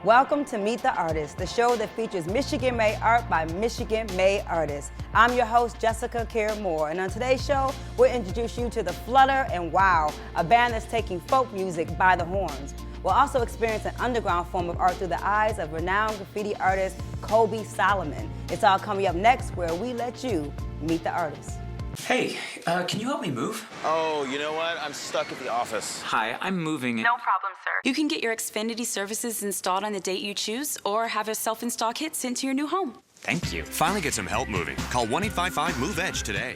Welcome to Meet the Artist, the show that features Michigan-made art by Michigan-made artists. I'm your host, Jessica Care-Moore, and on today's show, we'll introduce you to the Flutter and Wow, a band that's taking folk music by the horns. We'll also experience an underground form of art through the eyes of renowned graffiti artist Kobe Solomon. It's all coming up next, where we let you meet the artist. Hey, can you help me move? Oh, you know what? I'm stuck at the office. Hi, I'm moving. No problem, sir. You can get your Xfinity services installed on the date you choose or have a self-install kit sent to your new home. Thank you. Finally get some help moving. Call 1-855-MOVE-EDGE today.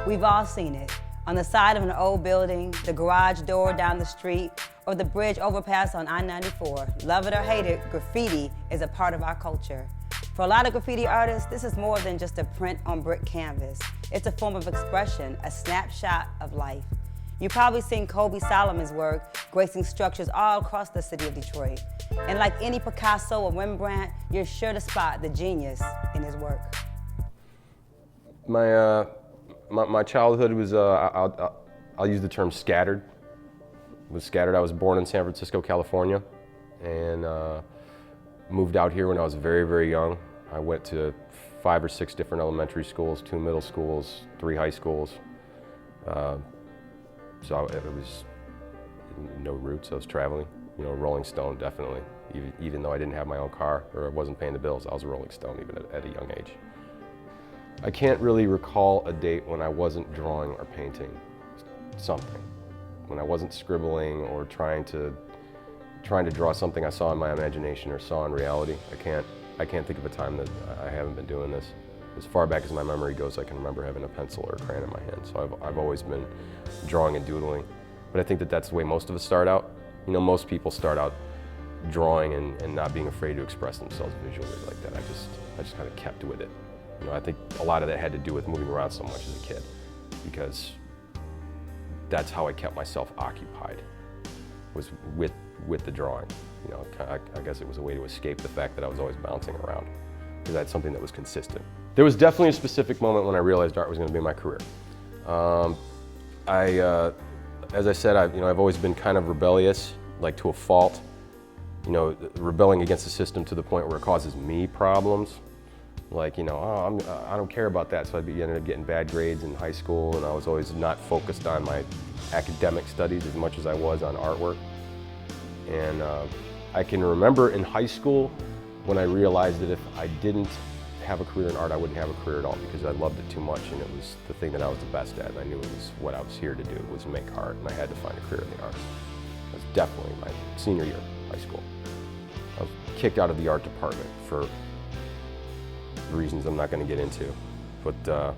We've all seen it. On the side of an old building, the garage door down the street, or the bridge overpass on I-94. Love it or hate it, graffiti is a part of our culture. For a lot of graffiti artists, this is more than just a print on brick canvas. It's a form of expression, a snapshot of life. You've probably seen Kobe Solomon's work gracing structures all across the city of Detroit. And like any Picasso or Rembrandt, you're sure to spot the genius in his work. My childhood was, I'll use the term scattered. It was scattered. I was born in San Francisco, California, and moved out here when I was very, very young. I went to 5 or 6 different elementary schools, 2 middle schools, 3 high schools. So it was no roots. I was traveling, Rolling Stone, definitely. Even though I didn't have my own car or I wasn't paying the bills, I was a Rolling Stone even at a young age. I can't really recall a date when I wasn't drawing or painting something. When I wasn't scribbling or trying to draw something I saw in my imagination or saw in reality. I can't think of a time that I haven't been doing this. As far back as my memory goes, I can remember having a pencil or a crayon in my hand. So I've always been drawing and doodling. But I think that that's the way most of us start out. Most people start out drawing and not being afraid to express themselves visually like that. I just kind of kept with it. I think a lot of that had to do with moving around so much as a kid, because that's how I kept myself occupied, was with the drawing. I guess it was a way to escape the fact that I was always bouncing around, because I had something that was consistent. There was definitely a specific moment when I realized art was going to be my career. As I said, I've always been kind of rebellious, like to a fault. Rebelling against the system to the point where it causes me problems. Like, I don't care about that, so ended up getting bad grades in high school, and I was always not focused on my academic studies as much as I was on artwork. And I can remember in high school when I realized that if I didn't have a career in art, I wouldn't have a career at all, because I loved it too much, and it was the thing that I was the best at, and I knew it was what I was here to do, was make art, and I had to find a career in the arts. That was definitely my senior year of high school. I was kicked out of the art department for reasons I'm not going to get into, but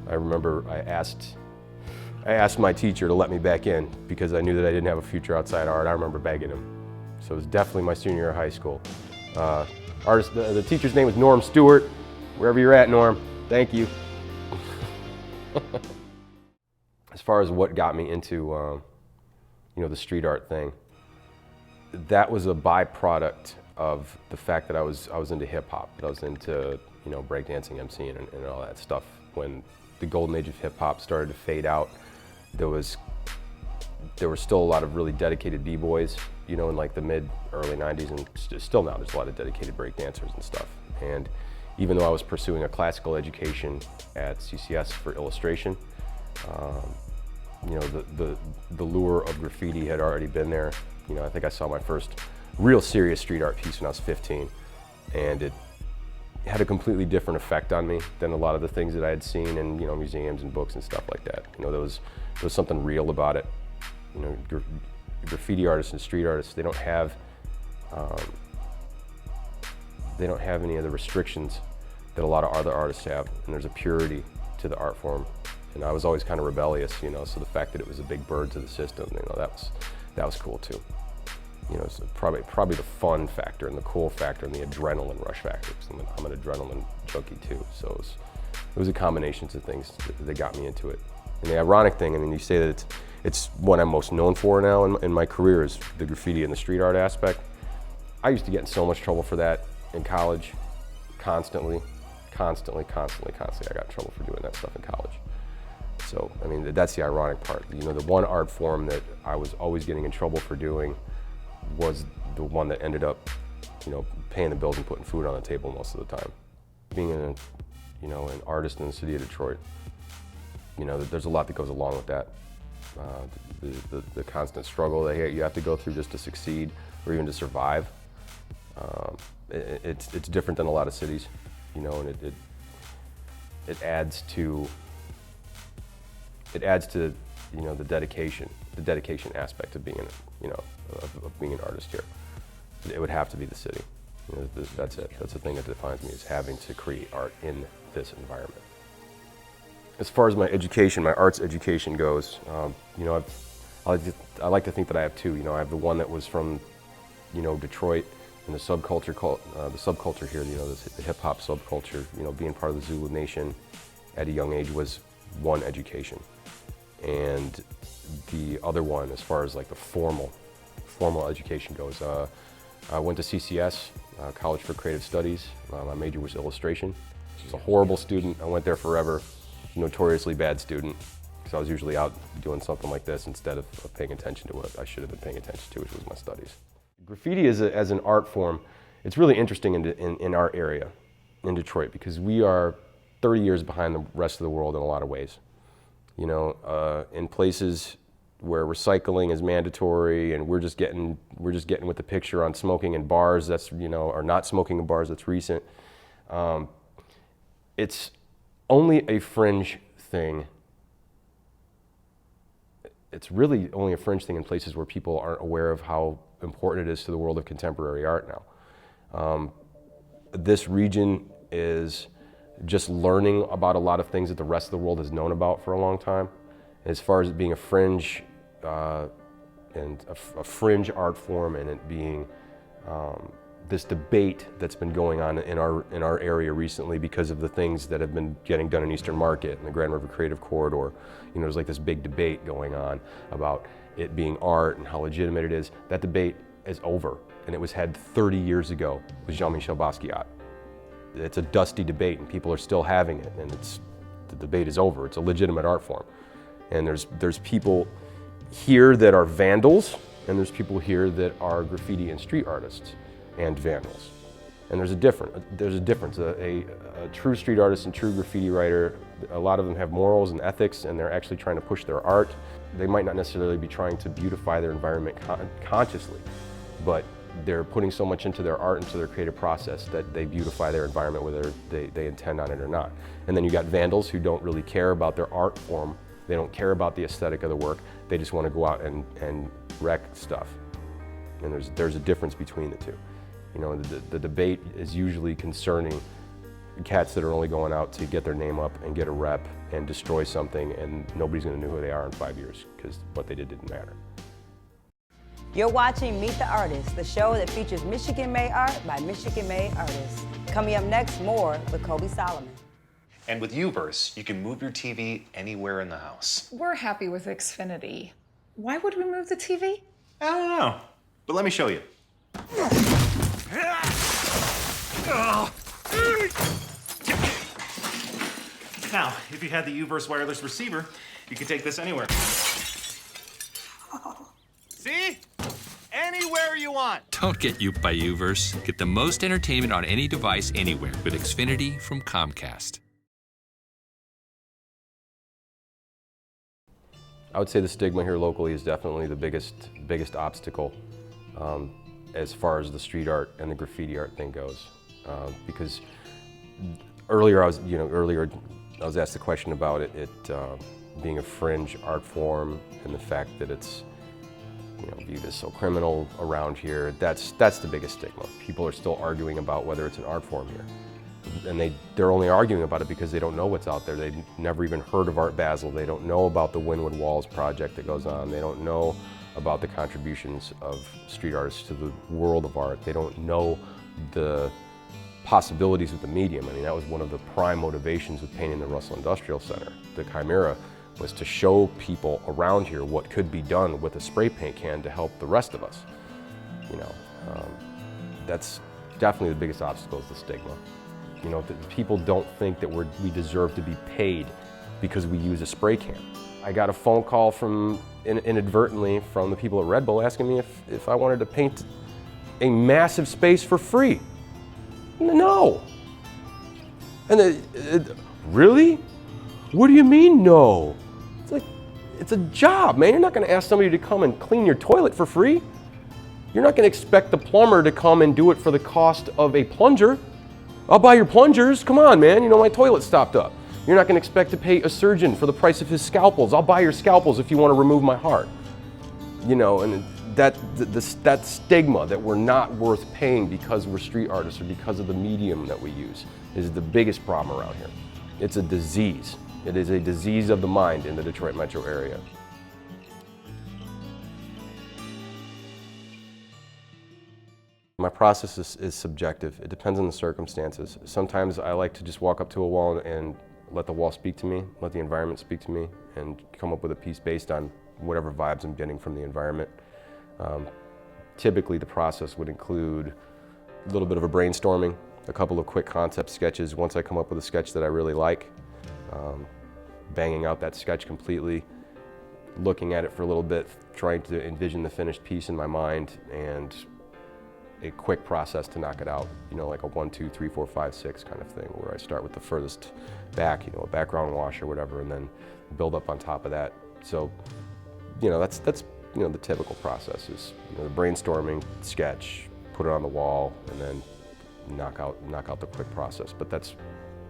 I remember I asked my teacher to let me back in because I knew that I didn't have a future outside art. I remember begging him. So it was definitely my senior year of high school. The teacher's name was Norm Stewart. Wherever you're at, Norm, thank you. As far as what got me into the street art thing, that was a byproduct of the fact that I was into hip hop, that I was into breakdancing, MCing, and all that stuff. When the golden age of hip hop started to fade out, there were still a lot of really dedicated b-boys, in like the early 90s, and still now there's a lot of dedicated breakdancers and stuff. And even though I was pursuing a classical education at CCS for illustration, the lure of graffiti had already been there. I think I saw my first real serious street art piece when I was 15, and it had a completely different effect on me than a lot of the things that I had seen in museums and books and stuff like that. There was something real about it. Graffiti artists and street artists, they don't have any of the restrictions that a lot of other artists have, and there's a purity to the art form. And I was always kind of rebellious, so the fact that it was a big bird to the system, that was cool too. It's probably the fun factor and the cool factor and the adrenaline rush factor. I'm an adrenaline junkie too, so it was a combination of things that got me into it. And the ironic thing, you say that it's what I'm most known for now in my career, is the graffiti and the street art aspect. I used to get in so much trouble for that in college, constantly. I got in trouble for doing that stuff in college. So, that's the ironic part. The one art form that I was always getting in trouble for doing was the one that ended up paying the bills and putting food on the table most of the time. Being an artist in the city of Detroit, there's a lot that goes along with that. The constant struggle that you have to go through just to succeed or even to survive. It's different than a lot of cities, and it adds to the dedication aspect of being of being an artist here. It would have to be the city. That's it. That's the thing that defines me, is having to create art in this environment. As far as my education, my arts education goes, I like to think that I have two. I have the one that was from, Detroit and the subculture here. The hip hop subculture. Being part of the Zulu Nation at a young age was one education, and the other one, as far as like the formal education goes, I went to CCS, College for Creative Studies. My major was illustration. I was a horrible student. I went there forever. Notoriously bad student, because I was usually out doing something like this instead of paying attention to what I should have been paying attention to, which was my studies. Graffiti as an art form, it's really interesting in our area, in Detroit, because we are 30 years behind the rest of the world in a lot of ways. In places where recycling is mandatory and we're just getting with the picture on smoking in bars, that's, or not smoking in bars, that's recent. It's only a fringe thing. It's really only a fringe thing in places where people aren't aware of how important it is to the world of contemporary art now. This region is just learning about a lot of things that the rest of the world has known about for a long time. As far as it being a fringe and a fringe art form, and it being this debate that's been going on in our area recently because of the things that have been getting done in Eastern Market and the Grand River Creative Corridor. There's like this big debate going on about it being art and how legitimate it is. That debate is over, and it was had 30 years ago with Jean-Michel Basquiat. It's a dusty debate, and people are still having it, and the debate is over. It's a legitimate art form. And there's people here that are vandals, and there's people here that are graffiti and street artists and vandals. And there's a difference. A true street artist and true graffiti writer, a lot of them have morals and ethics, and they're actually trying to push their art. They might not necessarily be trying to beautify their environment consciously, but they're putting so much into their art, into their creative process, that they beautify their environment whether they intend on it or not. And then you got vandals who don't really care about their art form. They don't care about the aesthetic of the work. They just want to go out and wreck stuff. And there's a difference between the two. The debate is usually concerning cats that are only going out to get their name up and get a rep and destroy something, and nobody's going to know who they are in 5 years because what they did didn't matter. You're watching Meet the Artist, the show that features Michigan-made art by Michigan-made artists. Coming up next, more with Kobe Solomon. And with Uverse, you can move your TV anywhere in the house. We're happy with Xfinity. Why would we move the TV? I don't know, but let me show you. Now, if you had the Uverse wireless receiver, you could take this anywhere. See? Anywhere you want. Don't get Youped by Uverse. Get the most entertainment on any device anywhere with Xfinity from Comcast. I would say the stigma here locally is definitely the biggest obstacle as far as the street art and the graffiti art thing goes. Because earlier I was asked a question about it being a fringe art form and the fact that it's viewed as so criminal around here. That's the biggest stigma. People are still arguing about whether it's an art form here. And they're only arguing about it because they don't know what's out there. They've never even heard of Art Basel. They don't know about the Wynwood Walls project that goes on. They don't know about the contributions of street artists to the world of art. They don't know the possibilities of the medium. I mean, that was one of the prime motivations with painting the Russell Industrial Center. The Chimera was to show people around here what could be done with a spray paint can to help the rest of us. That's definitely the biggest obstacle, is the stigma. People don't think that we deserve to be paid because we use a spray can. I got a phone call inadvertently from the people at Red Bull asking me if I wanted to paint a massive space for free? No. And really? What do you mean no? It's like, it's a job, man. You're not going to ask somebody to come and clean your toilet for free. You're not going to expect the plumber to come and do it for the cost of a plunger. I'll buy your plungers. Come on, man. You know, my toilet stopped up. You're not going to expect to pay a surgeon for the price of his scalpels. I'll buy your scalpels if you want to remove my heart. You know, and that stigma that we're not worth paying because we're street artists or because of the medium that we use is the biggest problem around here. It's a disease. It is a disease of the mind in the Detroit metro area. My process is subjective. It depends on the circumstances. Sometimes I like to just walk up to a wall and let the wall speak to me, let the environment speak to me, and come up with a piece based on whatever vibes I'm getting from the environment. Typically the process would include a little bit of a brainstorming, a couple of quick concept sketches. Once I come up with a sketch that I really like, banging out that sketch completely, looking at it for a little bit, trying to envision the finished piece in my mind, and a quick process to knock it out, you know, like a 1, 2, 3, 4, 5, 6 kind of thing, where I start with the furthest back, you know, a background wash or whatever, and then build up on top of that. So, you know, that's you know, the typical process is, you know, the brainstorming, sketch, put it on the wall, and then knock out the quick process. But that's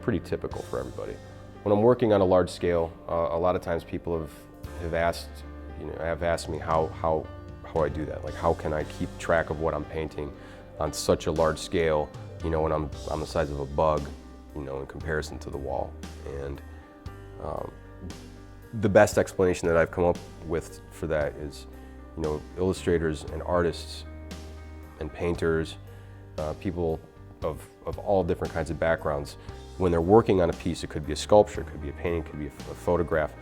pretty typical for everybody. When I'm working on a large scale, a lot of times people have asked me how I do that. Like, how can I keep track of what I'm painting on such a large scale, you know, when I'm on the size of a bug, you know, in comparison to the wall. And the best explanation that I've come up with for that is, you know, illustrators and artists and painters, people of all different kinds of backgrounds, when they're working on a piece, it could be a sculpture, it could be a painting, it could be a photograph,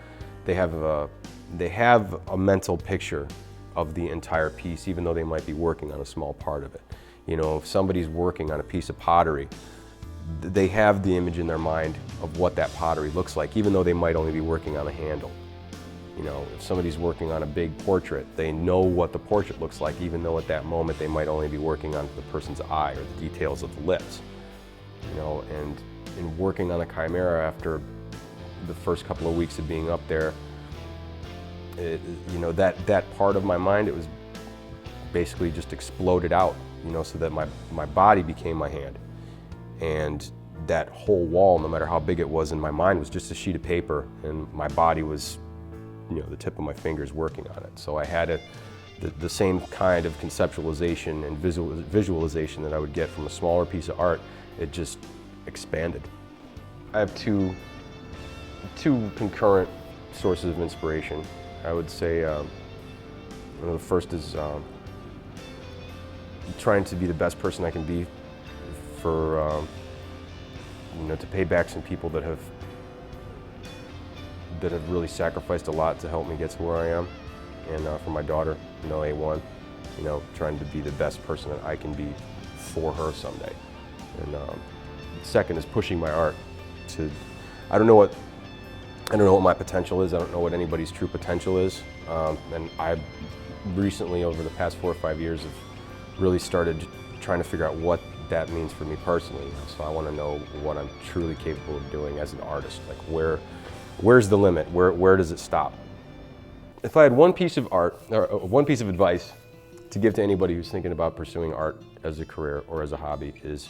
they have a mental picture of the entire piece, even though they might be working on a small part of it. You know, if somebody's working on a piece of pottery, they have the image in their mind of what that pottery looks like, even though they might only be working on a handle. You know, if somebody's working on a big portrait, they know what the portrait looks like, even though at that moment they might only be working on the person's eye or the details of the lips. You know, and in working on a Chimera after the first couple of weeks of being up there, you know, that part of my mind, it was basically just exploded out, you know, so that my body became my hand. And that whole wall, no matter how big it was in my mind, was just a sheet of paper, and my body was, you know, the tip of my fingers working on it. So I had the same kind of conceptualization and visualization that I would get from a smaller piece of art. It just expanded. I have two concurrent sources of inspiration. I would say, you know, the first is trying to be the best person I can be for, you know, to pay back some people that have really sacrificed a lot to help me get to where I am. And for my daughter, you know, A1, you know, trying to be the best person that I can be for her someday. And second is pushing my art to, I don't know what my potential is. I don't know what anybody's true potential is. And I recently, over the past 4 or 5 years, have really started trying to figure out what that means for me personally. So I want to know what I'm truly capable of doing as an artist. Like, where's the limit? Where does it stop? If I had one piece of art, or one piece of advice to give to anybody who's thinking about pursuing art as a career or as a hobby, is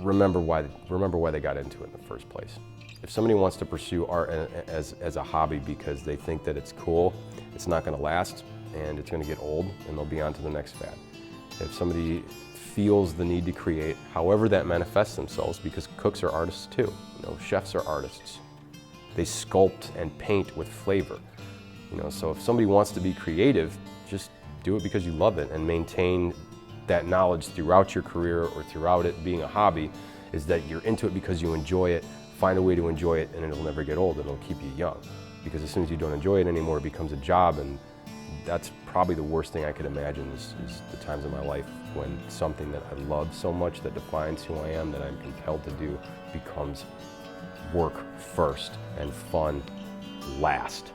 remember why they got into it in the first place. If somebody wants to pursue art as a hobby because they think that it's cool, it's not going to last, and it's going to get old, and they'll be on to the next fad. If somebody feels the need to create, however that manifests themselves, because cooks are artists too, you know, chefs are artists. They sculpt and paint with flavor. You know, so if somebody wants to be creative, just do it because you love it, and maintain that knowledge throughout your career or throughout it being a hobby, is that you're into it because you enjoy it. Find a way to enjoy it, and it'll never get old, and it'll keep you young. Because as soon as you don't enjoy it anymore, it becomes a job, and that's probably the worst thing I could imagine is the times in my life when something that I love so much, that defines who I am, that I'm compelled to do, becomes work first and fun last.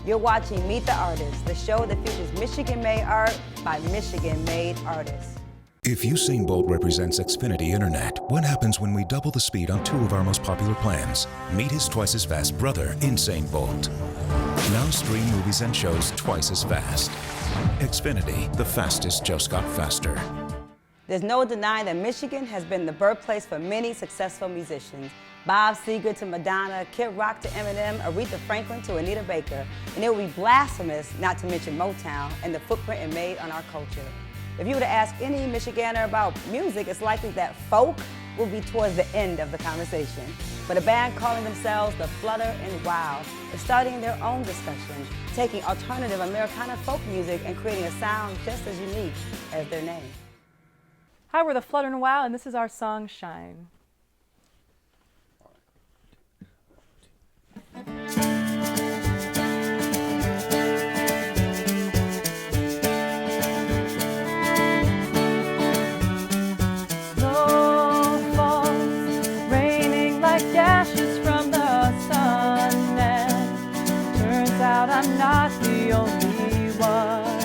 You're watching Meet the Artist, the show that features Michigan-made art by Michigan-made artists. If Usain Bolt represents Xfinity Internet, what happens when we double the speed on 2 of our most popular plans? Meet his twice as fast brother, Insane Bolt. Now stream movies and shows twice as fast. Xfinity, the fastest just got faster. There's no denying that Michigan has been the birthplace for many successful musicians. Bob Seger to Madonna, Kid Rock to Eminem, Aretha Franklin to Anita Baker. And it would be blasphemous not to mention Motown and the footprint it made on our culture. If you were to ask any Michigander about music, it's likely that folk will be towards the end of the conversation. But a band calling themselves the Flutter and Wow is starting their own discussion, taking alternative Americana folk music and creating a sound just as unique as their name. Hi, we're the Flutter and Wow, and this is our song, Shine. I'm not the only one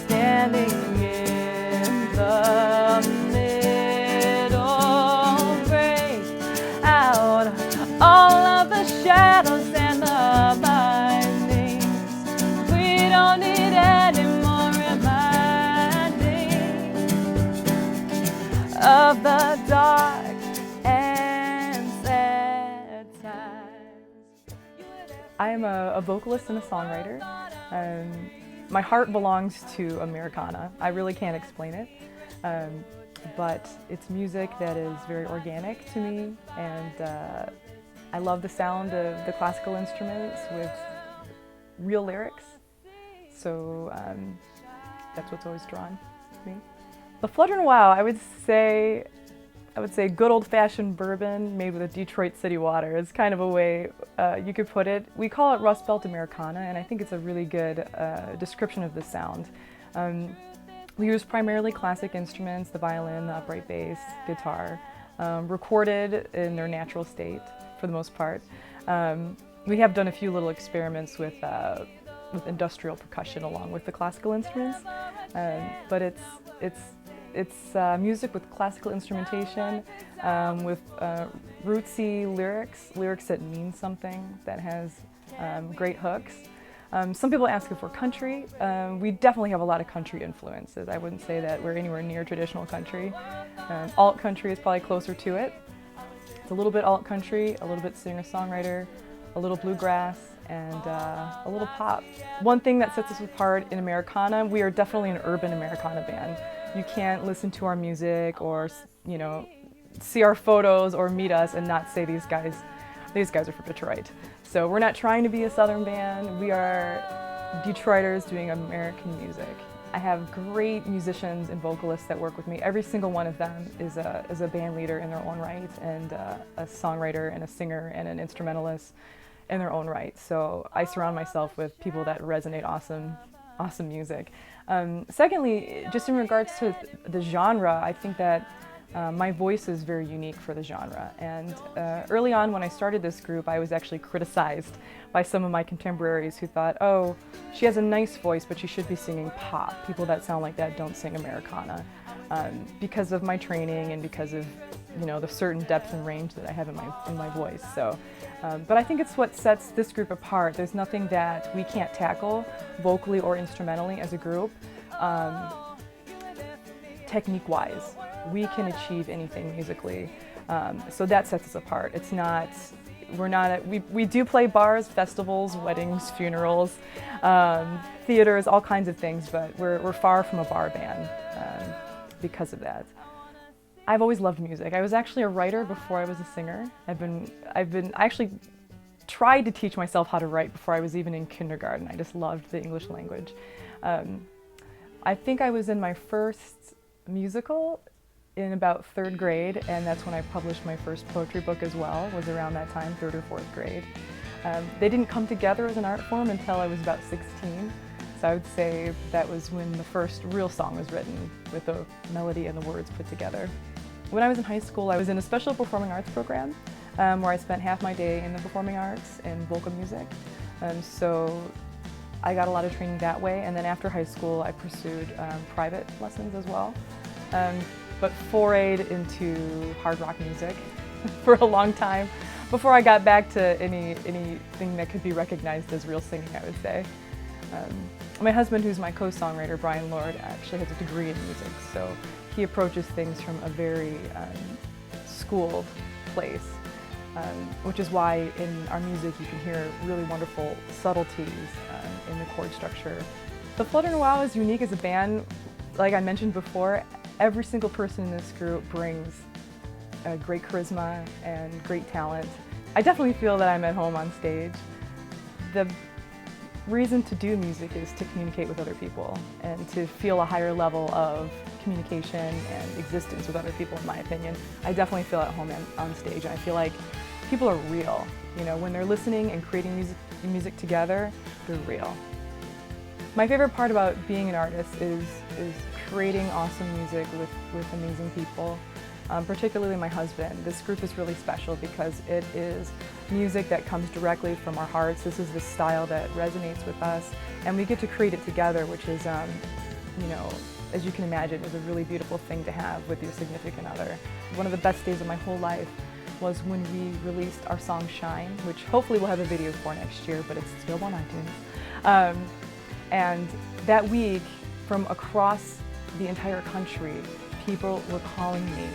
standing in the middle, break out all of the shadows and the bindings. We don't need any more reminding of the dark and sad times. I am a vocalist and a songwriter. My heart belongs to Americana. I really can't explain it, but it's music that is very organic to me, and I love the sound of the classical instruments with real lyrics, so that's what's always drawn me. The Flutter and Wow, I would say good old-fashioned bourbon made with a Detroit City water is kind of a way you could put it. We call it Rust Belt Americana, and I think it's a really good description of the sound. We use primarily classic instruments, the violin, the upright bass, guitar, recorded in their natural state for the most part. We have done a few little experiments with industrial percussion along with the classical instruments, but it's music with classical instrumentation, with rootsy lyrics that mean something, that has great hooks. Some people ask if we're country. We definitely have a lot of country influences. I wouldn't say that we're anywhere near traditional country. Alt country is probably closer to it. It's a little bit alt country, a little bit singer-songwriter, a little bluegrass, and a little pop. One thing that sets us apart in Americana, we are definitely an urban Americana band. You can't listen to our music or, you know, see our photos or meet us and not say these guys are from Detroit. So we're not trying to be a Southern band. We are Detroiters doing American music. I have great musicians and vocalists that work with me. Every single one of them is a band leader in their own right, and a songwriter and a singer and an instrumentalist in their own right. So I surround myself with people that resonate awesome music. Secondly, just in regards to the genre, I think that my voice is very unique for the genre. And early on when I started this group, I was actually criticized by some of my contemporaries who thought, oh, she has a nice voice, but she should be singing pop. People that sound like that don't sing Americana. Because of my training and because of, you know, the certain depth and range that I have in my voice. So, but I think it's what sets this group apart. There's nothing that we can't tackle vocally or instrumentally as a group. Technique-wise, we can achieve anything musically. So that sets us apart. It's not, we do play bars, festivals, weddings, funerals, theaters, all kinds of things, but we're far from a bar band because of that. I've always loved music. I was actually a writer before I was a singer. I actually tried to teach myself how to write before I was even in kindergarten. I just loved the English language. I think I was in my first musical in about 3rd grade, and that's when I published my first poetry book as well, was around that time, 3rd or 4th grade. They didn't come together as an art form until I was about 16. So I would say that was when the first real song was written, with the melody and the words put together. When I was in high school, I was in a special performing arts program. where I spent half my day in the performing arts and vocal music. So I got a lot of training that way, and then after high school I pursued private lessons as well, but forayed into hard rock music for a long time before I got back to anything that could be recognized as real singing, I would say. My husband, who's my co-songwriter, Brian Lord, actually has a degree in music, so he approaches things from a very schooled place, which is why in our music you can hear really wonderful subtleties in the chord structure. The Flutter and Wow is unique as a band. Like I mentioned before, every single person in this group brings a great charisma and great talent. I definitely feel that I'm at home on stage. The reason to do music is to communicate with other people and to feel a higher level of communication and existence with other people, in my opinion. I definitely feel at home on stage, and I feel like people are real. You know, when they're listening and creating music together, they're real. My favorite part about being an artist is creating awesome music with amazing people. Particularly my husband. This group is really special because it is music that comes directly from our hearts. This is the style that resonates with us, and we get to create it together, which is, you know, as you can imagine, is a really beautiful thing to have with your significant other. One of the best days of my whole life was when we released our song Shine, which hopefully we'll have a video for next year, but it's still on iTunes. And that week, from across the entire country, people were calling me,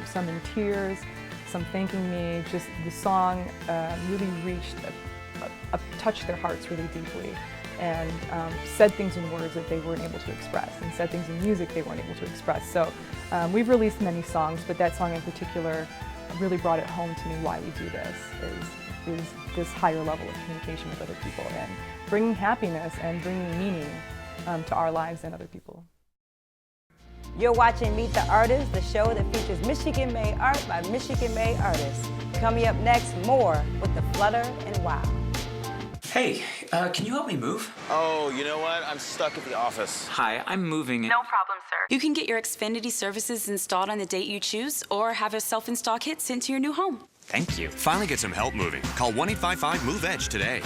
some in tears, some thanking me. Just the song really reached, touched their hearts really deeply, and said things in words that they weren't able to express, and said things in music they weren't able to express. So we've released many songs, but that song in particular really brought it home to me why we do this, is this higher level of communication with other people and bringing happiness and bringing meaning to our lives and other people. You're watching Meet the Artist, the show that features Michigan-made art by Michigan-made artists. Coming up next, more with the Flutter and Wow. Hey, can you help me move? Oh, you know what? I'm stuck at the office. Hi, I'm moving. No problem, sir. You can get your Xfinity services installed on the date you choose or have a self-install kit sent to your new home. Thank you. Finally get some help moving. Call 1-855-MOVE-EDGE today.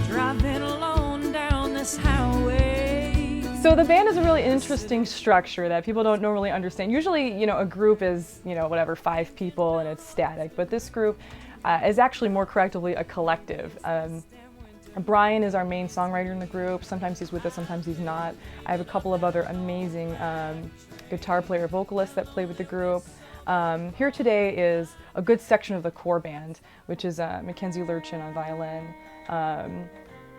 Driving alone down this highway. So the band is a really interesting structure that people don't normally understand. Usually, you know, a group is, you know, whatever, 5 people and it's static, but this group is actually more correctly a collective. Brian is our main songwriter in the group. Sometimes he's with us, sometimes he's not. I have a couple of other amazing guitar player vocalists that play with the group. Here today is a good section of the core band, which is Mackenzie Lurchin on violin.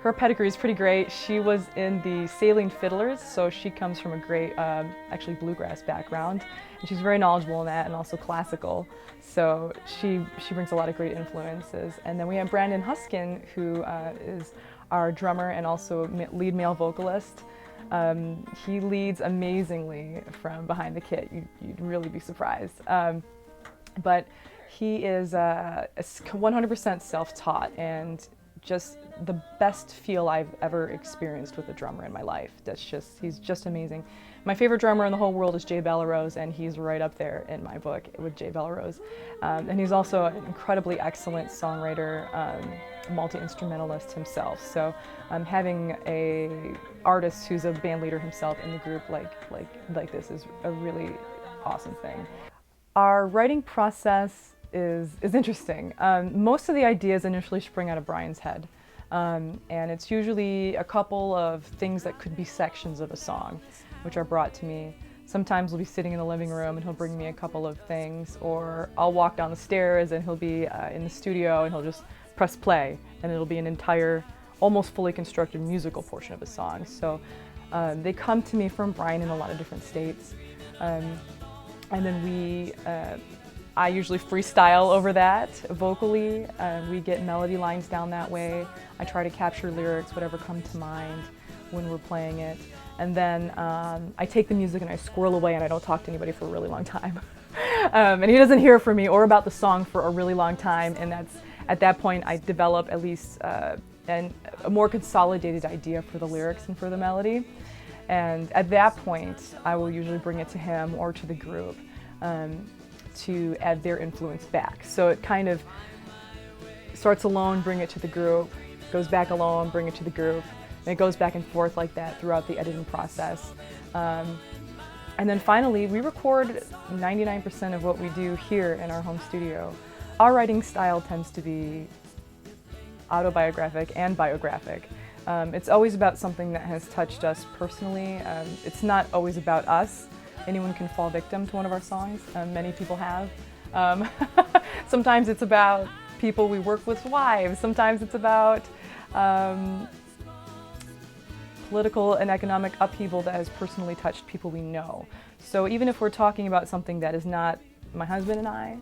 Her pedigree is pretty great. She was in the Sailing Fiddlers, so she comes from a great, actually bluegrass background, and she's very knowledgeable in that and also classical. So she brings a lot of great influences. And then we have Brandon Huskin, who is our drummer and also lead male vocalist. He leads amazingly from behind the kit. You'd really be surprised. But he is 100% self-taught and just the best feel I've ever experienced with a drummer in my life. He's just amazing. My favorite drummer in the whole world is Jay Bellerose, and he's right up there in my book with Jay Bellerose. And he's also an incredibly excellent songwriter, multi-instrumentalist himself. So having a artist who's a band leader himself in the group like this is a really awesome thing. Our writing process is interesting. Most of the ideas initially spring out of Brian's head, and it's usually a couple of things that could be sections of a song, which are brought to me. Sometimes we'll be sitting in the living room and he'll bring me a couple of things, or I'll walk down the stairs and he'll be in the studio and he'll just press play, and it'll be an entire, almost fully constructed musical portion of a song. So they come to me from Brian in a lot of different states, and then I usually freestyle over that vocally. We get melody lines down that way. I try to capture lyrics, whatever come to mind when we're playing it. And then I take the music and I squirrel away and I don't talk to anybody for a really long time. And he doesn't hear from me or about the song for a really long time. And at that point I develop at least an and a more consolidated idea for the lyrics and for the melody. And at that point, I will usually bring it to him or to the group to add their influence back. So it kind of starts alone, bring it to the group, goes back alone, bring it to the group, and it goes back and forth like that throughout the editing process. And then finally, we record 99% of what we do here in our home studio. Our writing style tends to be autobiographic and biographic. It's always about something that has touched us personally. It's not always about us. Anyone can fall victim to one of our songs. Many people have. Sometimes it's about people we work with, wives. Sometimes it's about political and economic upheaval that has personally touched people we know. So even if we're talking about something that is not my husband and I,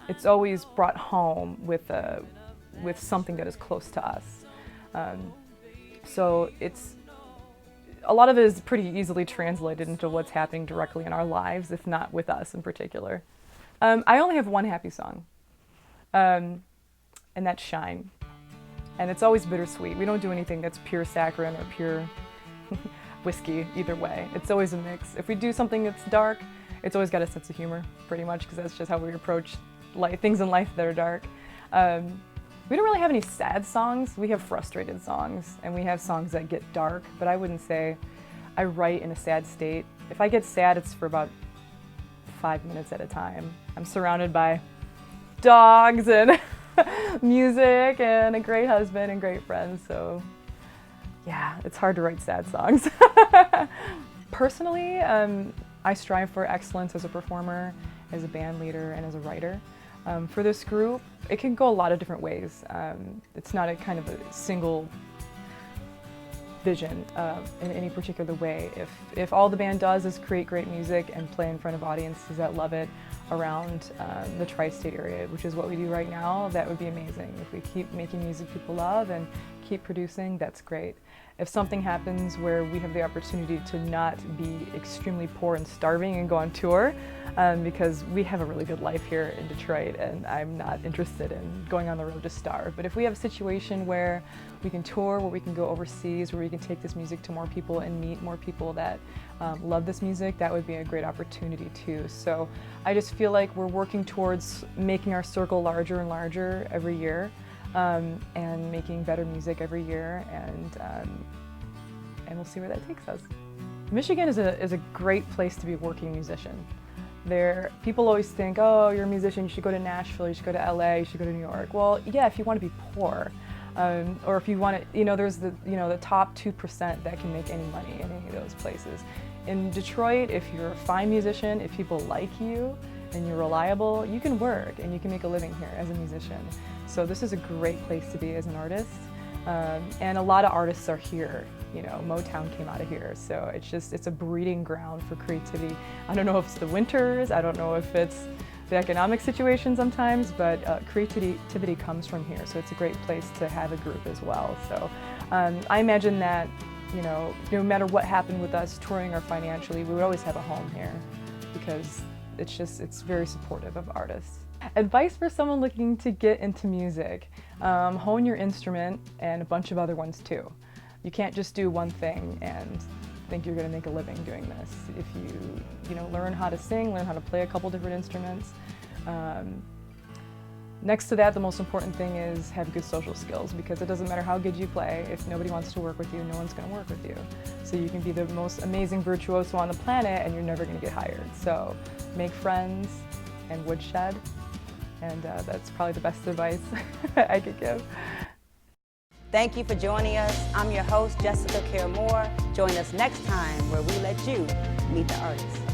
it's always brought home with something that is close to us. So a lot of it is pretty easily translated into what's happening directly in our lives, if not with us in particular. I only have one happy song, and that's Shine. And it's always bittersweet. We don't do anything that's pure saccharine or pure whiskey either way. It's always a mix. If we do something that's dark, it's always got a sense of humor, pretty much, because that's just how we approach things in life that are dark. We don't really have any sad songs. We have frustrated songs, and we have songs that get dark, but I wouldn't say I write in a sad state. If I get sad, it's for about 5 minutes at a time. I'm surrounded by dogs and music and a great husband and great friends, so yeah, it's hard to write sad songs. Personally, I strive for excellence as a performer, as a band leader, and as a writer. For this group, it can go a lot of different ways. It's not a kind of a single vision in any particular way. If all the band does is create great music and play in front of audiences that love it around the tri-state area, which is what we do right now, that would be amazing. If we keep making music people love and keep producing, that's great. If something happens where we have the opportunity to not be extremely poor and starving and go on tour, because we have a really good life here in Detroit and I'm not interested in going on the road to starve. But if we have a situation where we can tour, where we can go overseas, where we can take this music to more people and meet more people that love this music, that would be a great opportunity too. So I just feel like we're working towards making our circle larger and larger every year. And making better music every year, and we'll see where that takes us. Michigan is a great place to be a working musician. People always think, oh, you're a musician, you should go to Nashville, you should go to LA, you should go to New York. Well, yeah, if you want to be poor, or if you want to, there's the top 2% that can make any money in any of those places. In Detroit, if you're a fine musician, if people like you, and you're reliable, you can work and you can make a living here as a musician. So this is a great place to be as an artist. And a lot of artists are here. Motown came out of here. So it's a breeding ground for creativity. I don't know if it's the winters, I don't know if it's the economic situation sometimes, but creativity comes from here. So it's a great place to have a group as well. So I imagine that, no matter what happened with us touring or financially, we would always have a home here because it's very supportive of artists. Advice for someone looking to get into music: hone your instrument and a bunch of other ones too. You can't just do one thing and think you're going to make a living doing this. If you learn how to sing, learn how to play a couple different instruments. Next to that, the most important thing is have good social skills, because it doesn't matter how good you play. If nobody wants to work with you, no one's going to work with you. So you can be the most amazing virtuoso on the planet and you're never going to get hired. So make friends and woodshed, and that's probably the best advice I could give. Thank you for joining us. I'm your host, Jessica Care Moore. Join us next time where we let you meet the artist.